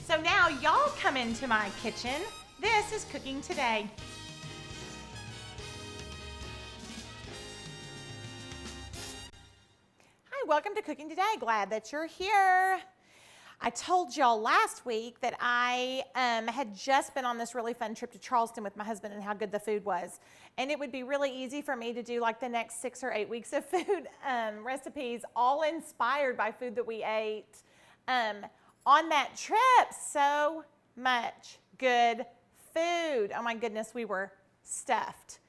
So now y'all come into my kitchen. This is Cooking Today. Hi, welcome to Cooking Today. Glad that you're here. I told y'all last week that I had just been on this really fun trip to Charleston with my husband and how good the food was. And it would be really easy for me to do like the next 6 or 8 weeks of food recipes, all inspired by food that we ate on that trip. So much good food. Oh my goodness, we were stuffed.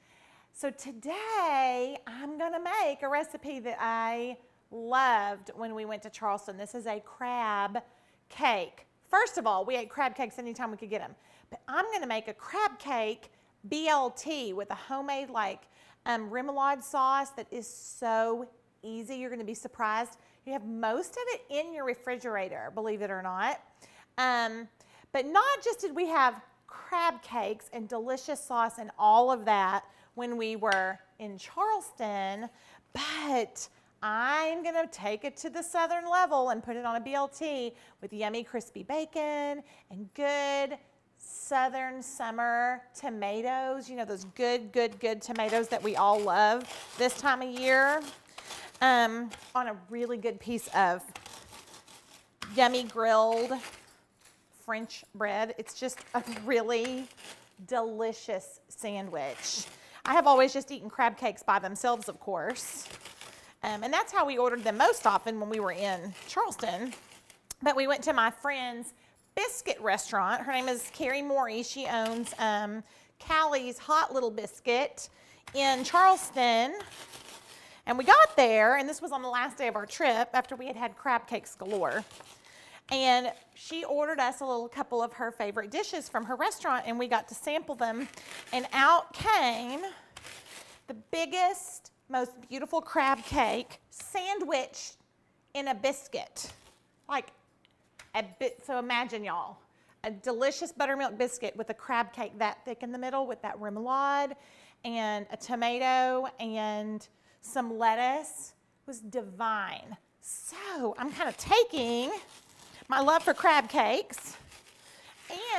So today I'm gonna make a recipe that I loved when we went to Charleston. This is a crab cake. First of all, we ate crab cakes anytime we could get them. But I'm gonna make a crab cake BLT with a homemade remoulade sauce that is so easy. You're gonna be surprised. You have most of it in your refrigerator, believe it or not. But not just did we have crab cakes and delicious sauce and all of that when we were in Charleston, but I'm gonna take it to the southern level and put it on a BLT with yummy crispy bacon and good southern summer tomatoes. You know, those good tomatoes that we all love this time of year. On a really good piece of yummy grilled French bread. It's just a really delicious sandwich. I have always just eaten crab cakes by themselves, of course. And that's how we ordered them most often when we were in Charleston. But we went to my friend's biscuit restaurant. Her name is Carrie Morey. She owns Callie's Hot Little Biscuit in Charleston. And we got there, and this was on the last day of our trip after we had had crab cakes galore. And she ordered us a couple of her favorite dishes from her restaurant, and we got to sample them. And out came the biggest, most beautiful crab cake sandwiched in a biscuit. Like a bit, so imagine y'all, a delicious buttermilk biscuit with a crab cake that thick in the middle with that remoulade and a tomato and some lettuce. It was divine. So I'm kind of taking my love for crab cakes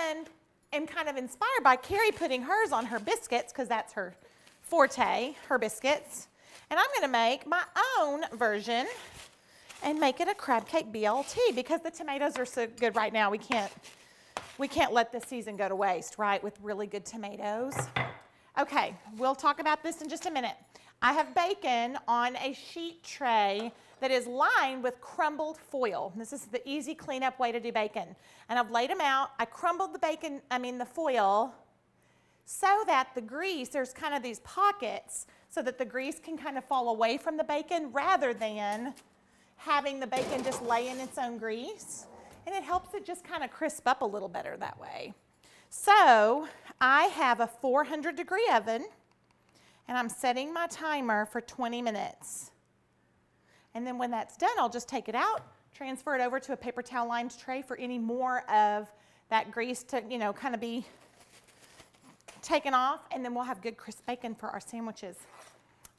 and am kind of inspired by Carrie putting hers on her biscuits because that's her forte, her biscuits. And I'm gonna make my own version and make it a crab cake BLT because the tomatoes are so good right now. We can't let this season go to waste, right, with really good tomatoes. Okay, we'll talk about this in just a minute. I have bacon on a sheet tray that is lined with crumbled foil. This is the easy cleanup way to do bacon. And I've laid them out. I crumbled the foil so that the grease, there's kind of these pockets so that the grease can kind of fall away from the bacon rather than having the bacon just lay in its own grease. And it helps it just kind of crisp up a little better that way. So I have a 400-degree oven, and I'm setting my timer for 20 minutes. And then when that's done, I'll just take it out, transfer it over to a paper towel lined tray for any more of that grease to, kind of be taken off, and then we'll have good crisp bacon for our sandwiches.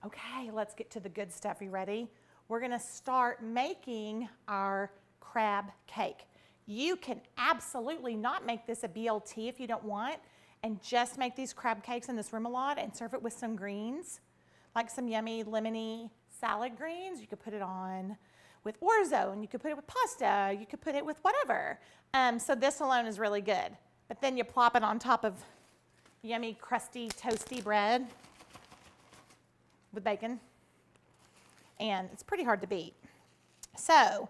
Okay, let's get to the good stuff. You ready? We're gonna start making our crab cake. You can absolutely not make this a BLT if you don't want, and just make these crab cakes in this remoulade and serve it with some greens, like some yummy lemony salad greens. You could put it on with orzo, and you could put it with pasta, you could put it with whatever. So this alone is really good. But then you plop it on top of yummy, crusty, toasty bread with bacon, and it's pretty hard to beat. So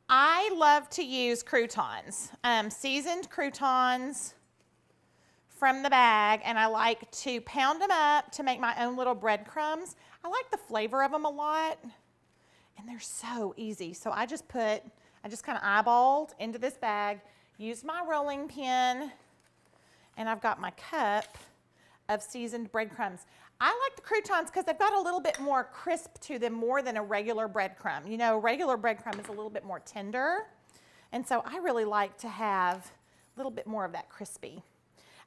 I love to use croutons, seasoned croutons from the bag, and I like to pound them up to make my own little breadcrumbs. I like the flavor of them a lot, and they're so easy. So I just kind of eyeballed into this bag, used my rolling pin, and I've got my cup of seasoned breadcrumbs. I like the croutons because they've got a little bit more crisp to them more than a regular breadcrumb. You know, a regular breadcrumb is a little bit more tender, and so I really like to have a little bit more of that crispy.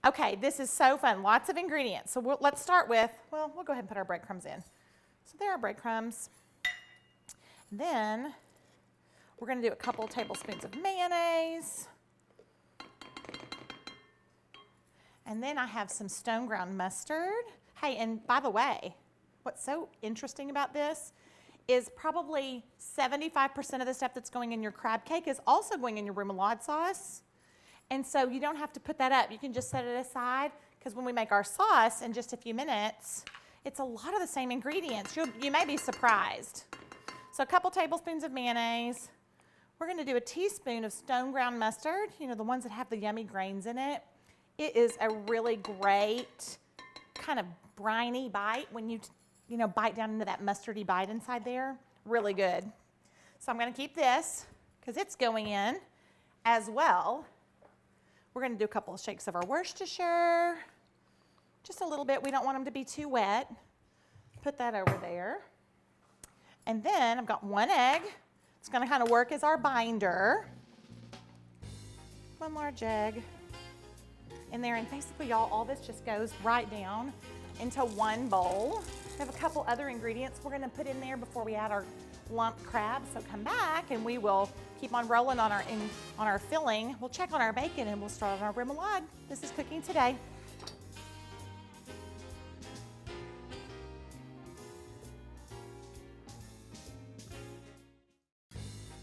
Okay, this is so fun. Lots of ingredients. So let's start with, we'll go ahead and put our breadcrumbs in. So there are breadcrumbs. Then we're going to do a couple tablespoons of mayonnaise. And then I have some stone ground mustard. Hey, and by the way, what's so interesting about this is probably 75% of the stuff that's going in your crab cake is also going in your remoulade sauce. And so you don't have to put that up. You can just set it aside, because when we make our sauce in just a few minutes, it's a lot of the same ingredients. You may be surprised. So a couple tablespoons of mayonnaise. We're going to do a teaspoon of stone ground mustard, you know, the ones that have the yummy grains in it. It is a really great kind of briny bite when you bite down into that mustardy bite inside there. Really good. So I'm going to keep this because it's going in as well. We're going to do a couple of shakes of our Worcestershire. Just a little bit. We don't want them to be too wet. Put that over there. And then I've got 1 egg. It's going to kind of work as our binder. 1 large egg in there, and basically, y'all, all this just goes right down into one bowl. We have a couple other ingredients we're going to put in there before we add our lumped crab. So come back, and we will keep on rolling on our filling. We'll check on our bacon, and we'll start on our remoulade. This is Cooking Today.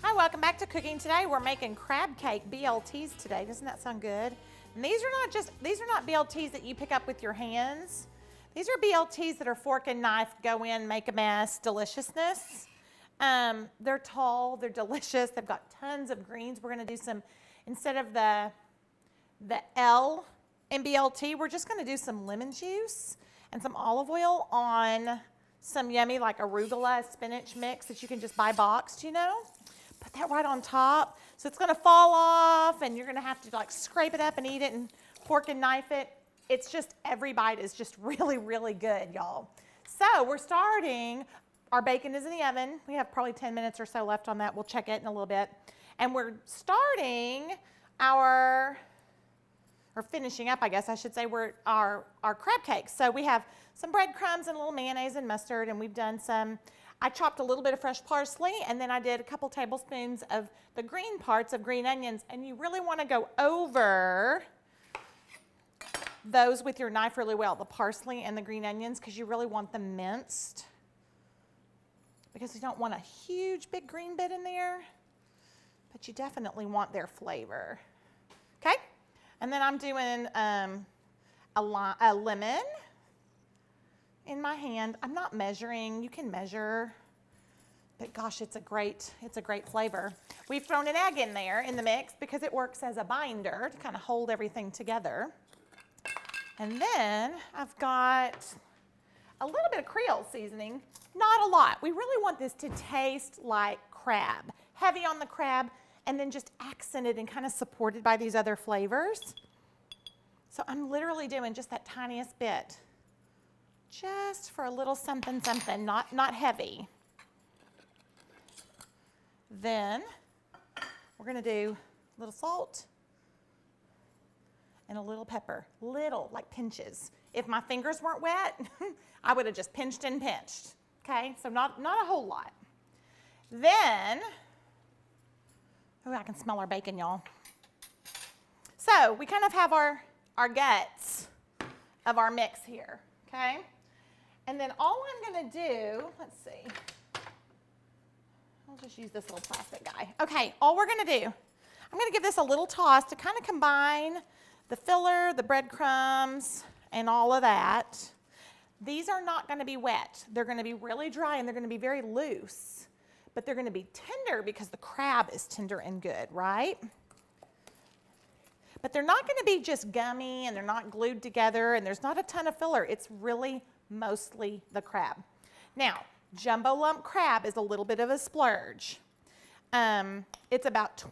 Hi, welcome back to Cooking Today. We're making crab cake BLTs today. Doesn't that sound good? And these are not BLTs that you pick up with your hands. These are BLTs that are fork and knife, go in, make a mess, deliciousness. They're tall, they're delicious. They've got tons of greens. We're going to do some, instead of the L in BLT, we're just going to do some lemon juice and some olive oil on some yummy like arugula spinach mix that you can just buy boxed, you know. Put that right on top. So it's going to fall off, and you're going to have to like scrape it up and eat it and fork and knife it. It's just, every bite is just really, really good, y'all. So we're starting, our bacon is in the oven. We have probably 10 minutes or so left on that. We'll check it in a little bit. And we're starting or finishing up, I guess I should say, our crab cakes. So we have some breadcrumbs and a little mayonnaise and mustard, and we've done some, I chopped a little bit of fresh parsley, and then I did a couple tablespoons of the green parts of green onions. And you really want to go over those with your knife really well, the parsley and the green onions, because you really want them minced, because you don't want a huge big green bit in there, but you definitely want their flavor. Okay, and then I'm doing a lemon in my hand. I'm not measuring. You can measure, but gosh, it's a great flavor. We've thrown an egg in there in the mix because it works as a binder to kind of hold everything together. And then I've got a little bit of Creole seasoning, not a lot. We really want this to taste like crab, heavy on the crab, and then just accented and kind of supported by these other flavors. So I'm literally doing just that tiniest bit, just for a little something, something, not heavy. Then we're going to do a little salt and a little pepper, little, like pinches. If my fingers weren't wet, I would have just pinched and pinched. Okay, so not a whole lot. Then, oh, I can smell our bacon, y'all. So we kind of have our guts of our mix here, okay? And then all I'm going to do, let's see. I'll just use this little plastic guy. Okay, all we're going to do, I'm going to give this a little toss to kind of combine the filler, the breadcrumbs, and all of that. These are not going to be wet. They're going to be really dry, and they're going to be very loose, but they're going to be tender because the crab is tender and good, right? But they're not going to be just gummy, and they're not glued together, and there's not a ton of filler. It's really mostly the crab. Now, jumbo lump crab is a little bit of a splurge. It's about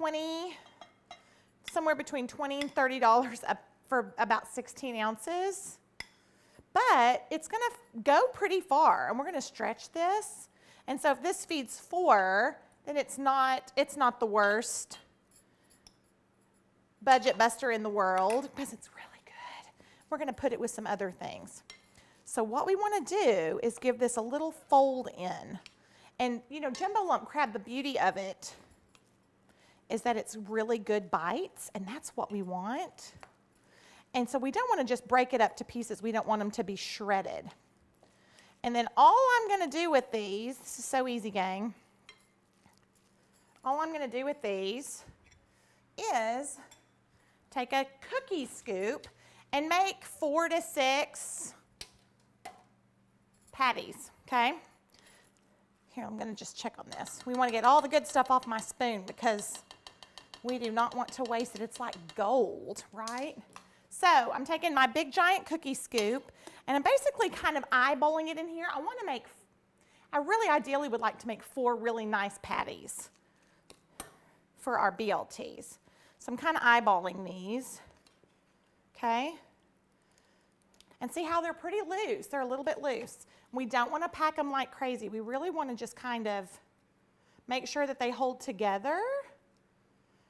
somewhere between $20 and $30 for about 16 ounces. But it's going to go pretty far, and we're going to stretch this. And so if this feeds 4, then it's not the worst budget buster in the world, because it's really good. We're going to put it with some other things. So what we want to do is give this a little fold in. And you know, jumbo lump crab, the beauty of it is that it's really good bites, and that's what we want. And so we don't want to just break it up to pieces. We don't want them to be shredded. And then all I'm going to do with these, this is so easy, gang. All I'm going to do with these is take a cookie scoop and make 4 to 6 patties, okay? Here, I'm going to just check on this. We want to get all the good stuff off my spoon because we do not want to waste it. It's like gold, right? So I'm taking my big giant cookie scoop and I'm basically kind of eyeballing it in here. I really ideally would like to make 4 really nice patties for our BLTs. So I'm kind of eyeballing these, okay? And see how they're pretty loose. They're a little bit loose. We don't want to pack them like crazy. We really want to just kind of make sure that they hold together,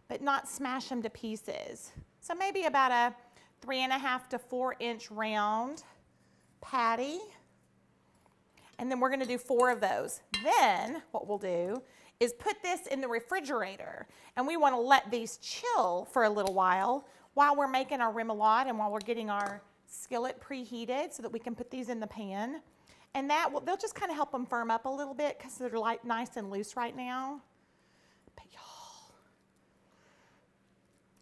but not smash them to pieces. So maybe about a 3.5 to 4 inch round patty. And then we're going to do 4 of those. Then what we'll do is put this in the refrigerator. And we want to let these chill for a little while we're making our remoulade and while we're getting our skillet preheated so that we can put these in the pan. And they'll just kind of help them firm up a little bit because they're like nice and loose right now. But y'all,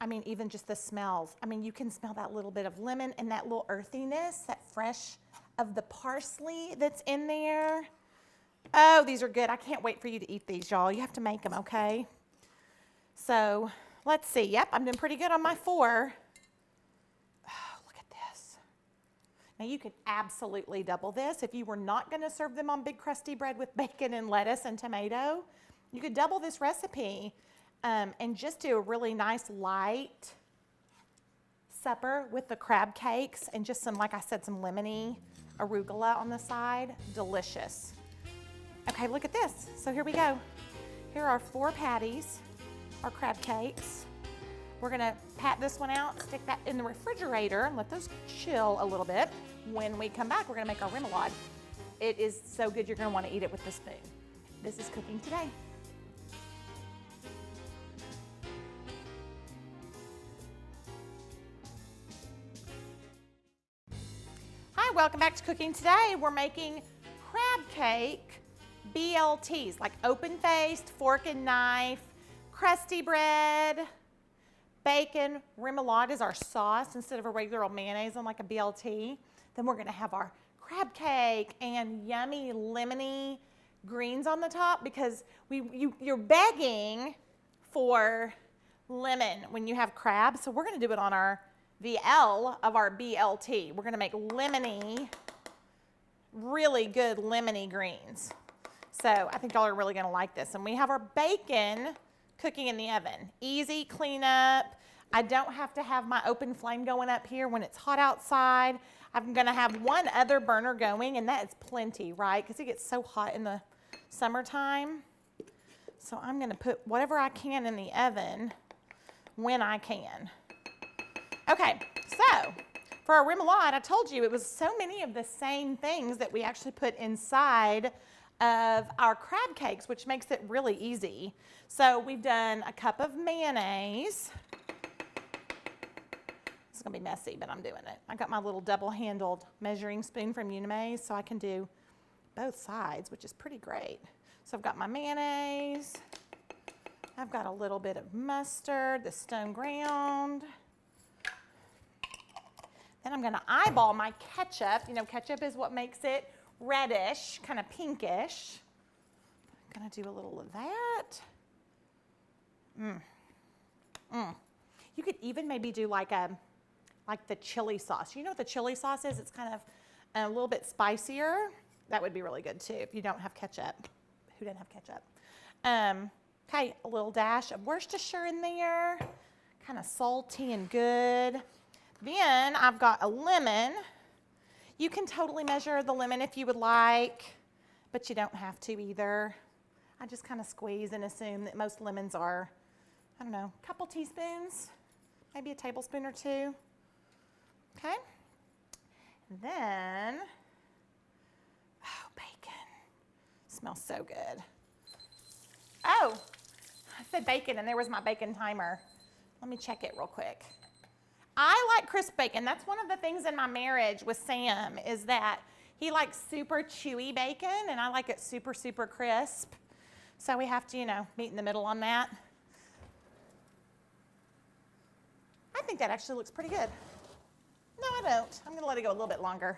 I mean, even just the smells. I mean, you can smell that little bit of lemon and that little earthiness, that fresh of the parsley that's in there. Oh, these are good. I can't wait for you to eat these, y'all. You have to make them, okay? So let's see. Yep, I'm doing pretty good on my 4. Now you could absolutely double this. If you were not going to serve them on big crusty bread with bacon and lettuce and tomato, you could double this recipe and just do a really nice light supper with the crab cakes and just some, like I said, some lemony arugula on the side. Delicious. Okay, look at this. So here we go. Here are 4 patties, our crab cakes. We're going to pat this one out, stick that in the refrigerator, and let those chill a little bit. When we come back, we're going to make our remoulade. It is so good, you're going to want to eat it with the spoon. This is Cooking Today. Hi, welcome back to Cooking Today. We're making crab cake BLTs, like open-faced, fork and knife, crusty bread, bacon. Remoulade is our sauce instead of a regular old mayonnaise on like a BLT. Then we're going to have our crab cake and yummy lemony greens on the top because you're begging for lemon when you have crab. So we're going to do it on our VL of our BLT. We're going to make lemony, really good lemony greens. So I think y'all are really going to like this. And we have our bacon cooking in the oven. Easy cleanup. I don't have to have my open flame going up here when it's hot outside. I'm going to have one other burner going, and that is plenty, right? Because it gets so hot in the summertime. So I'm going to put whatever I can in the oven when I can. Okay, so for our remoulade, I told you it was so many of the same things that we actually put inside of our crab cakes, which makes it really easy. So we've done a cup of mayonnaise. It's gonna be messy, but I'm doing it. I got my little double-handled measuring spoon from Mayonnaise, so I can do both sides, which is pretty great. So I've got my mayonnaise. I've got a little bit of mustard, the stone ground. Then I'm gonna eyeball my ketchup. You know, ketchup is what makes it reddish, kind of pinkish. I'm gonna do a little of that. You could even maybe do like the chili sauce. You know what the chili sauce is? It's kind of a little bit spicier. That would be really good too if you don't have ketchup. Who doesn't have ketchup? Okay, a little dash of Worcestershire in there, kind of salty and good. Then I've got a lemon. You can totally measure the lemon if you would like, but you don't have to either. I just kind of squeeze and assume that most lemons are, I don't know, a couple teaspoons, maybe a tablespoon or 2. Okay. Then, oh, bacon. Smells so good. Oh, I said bacon and there was my bacon timer. Let me check it real quick. I like crisp bacon. That's one of the things in my marriage with Sam is that he likes super chewy bacon and I like it super, super crisp. So we have to, you know, meet in the middle on that. I think that actually looks pretty good. No, I don't. I'm going to let it go a little bit longer.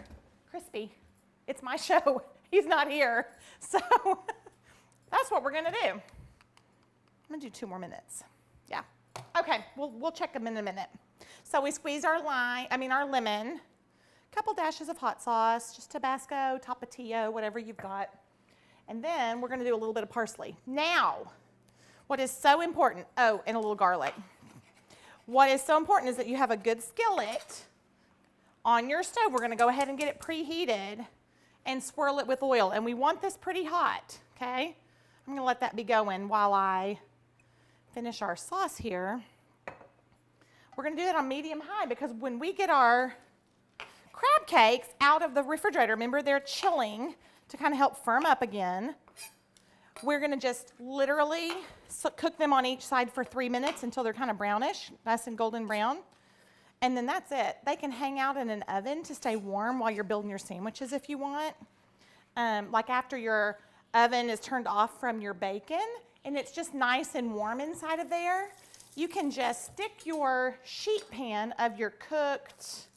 Crispy. It's my show. He's not here. So that's what we're going to do. I'm going to do 2 more minutes. Yeah. Okay, we'll check them in a minute. So we squeeze our lemon, a couple dashes of hot sauce, just Tabasco, Tapatio, whatever you've got. And then we're going to do a little bit of parsley. Now, what is so important, oh, and a little garlic. What is so important is that you have a good skillet on your stove. We're going to go ahead and get it preheated and swirl it with oil. And we want this pretty hot, okay? I'm going to let that be going while I finish our sauce here. We're going to do that on medium-high because when we get our crab cakes out of the refrigerator, remember they're chilling to kind of help firm up again. We're going to just literally cook them on each side for 3 minutes until they're kind of brownish, nice and golden brown. And then that's it. They can hang out in an oven to stay warm while you're building your sandwiches if you want. Like after your oven is turned off from your bacon and it's just nice and warm inside of there, you can just stick your sheet pan of your cooked,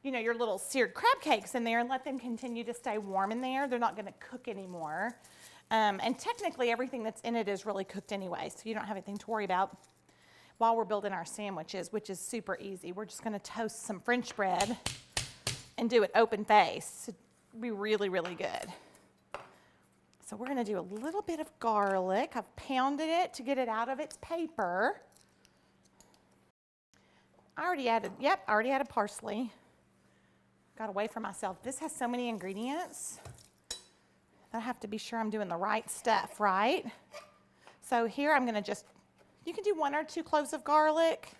you know, your little seared crab cakes in there and let them continue to stay warm in there. They're not going to cook anymore. And technically everything that's in it is really cooked anyway, so you don't have anything to worry about while we're building our sandwiches, which is super easy. We're just going to toast some French bread and do it open face. It'll be really, really good. So we're going to do a little bit of garlic. I've pounded it to get it out of its paper. I already added parsley. Got away from myself. This has so many ingredients. I have to be sure I'm doing the right stuff, right? So here I'm going to you can do 1 or 2 cloves of garlic.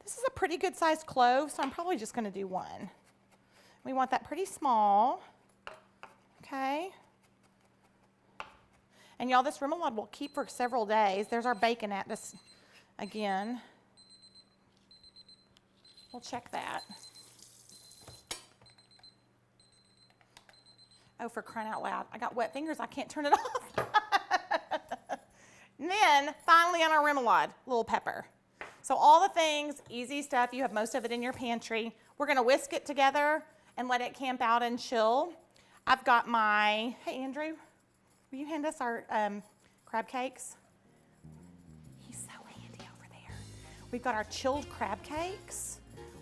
This is a pretty good sized clove, so I'm probably just going to do 1. We want that pretty small. Okay. And y'all, this remoulade will keep for several days. There's our bacon at this again. We'll check that. Oh, for crying out loud. I got wet fingers. I can't turn it off. And then, finally on our remoulade, little pepper. So all the things, easy stuff. You have most of it in your pantry. We're going to whisk it together and let it camp out and chill. I've got my, hey, Andrew, will you hand us our crab cakes? He's so handy over there. We've got our chilled crab cakes.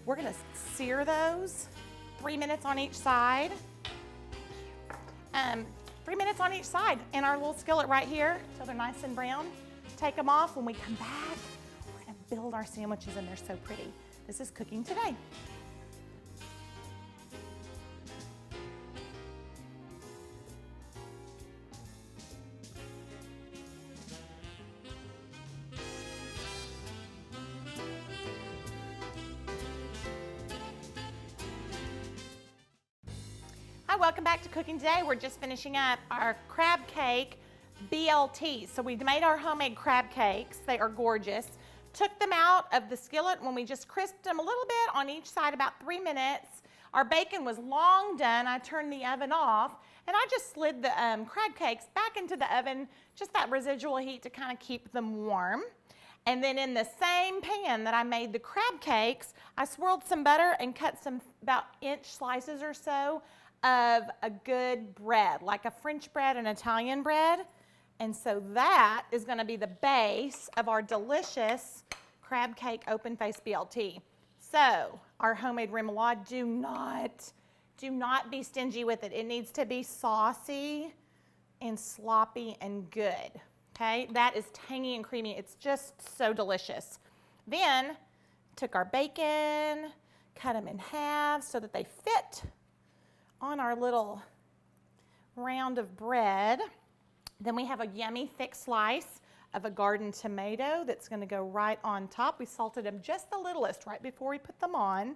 We're going to sear those 3 minutes on each side. 3 minutes on each side in our little skillet right here so they're nice and brown. Take them off. When we come back, we're going to build our sandwiches and they're so pretty. This is cooking today. Hi, welcome back to Cooking Today. We're just finishing up our crab cake BLTs. So we made our homemade crab cakes. They are gorgeous. Took them out of the skillet when we just crisped them a little bit on each side, about 3 minutes. Our bacon was long done. I turned the oven off and I just slid the crab cakes back into the oven, just that residual heat to kind of keep them warm. And then in the same pan that I made the crab cakes, I swirled some butter and cut some about inch slices or so of a good bread, like a French bread and Italian bread. And so that is going to be the base of our delicious crab cake open face BLT. So our homemade remoulade, do not be stingy with it. It needs to be saucy and sloppy and good. Okay, that is tangy and creamy. It's just so delicious. Then took our bacon, cut them in half so that they fit on our little round of bread. Then we have a yummy thick slice of a garden tomato that's going to go right on top. We salted them just the littlest right before we put them on.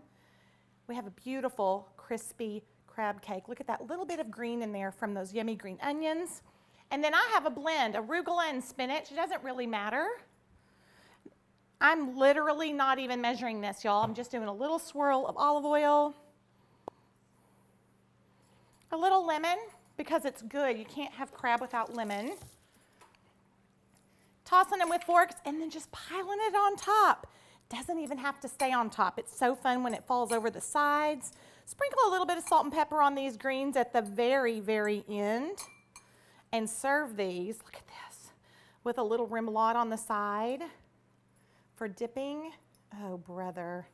We have a beautiful crispy crab cake. Look at that little bit of green in there from those yummy green onions. And then I have a blend, arugula and spinach. It doesn't really matter. I'm literally not even measuring this, y'all. I'm just doing a little swirl of olive oil. A little lemon, because it's good. You can't have crab without lemon. Tossing them with forks and then just piling it on top. Doesn't even have to stay on top. It's so fun when it falls over the sides. Sprinkle a little bit of salt and pepper on these greens at the very, very end. And serve these, look at this, with a little remoulade on the side for dipping. Oh, brother.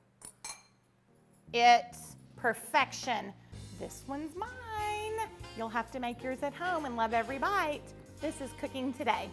It's perfection. This one's mine. You'll have to make yours at home and love every bite. This is Cooking Today.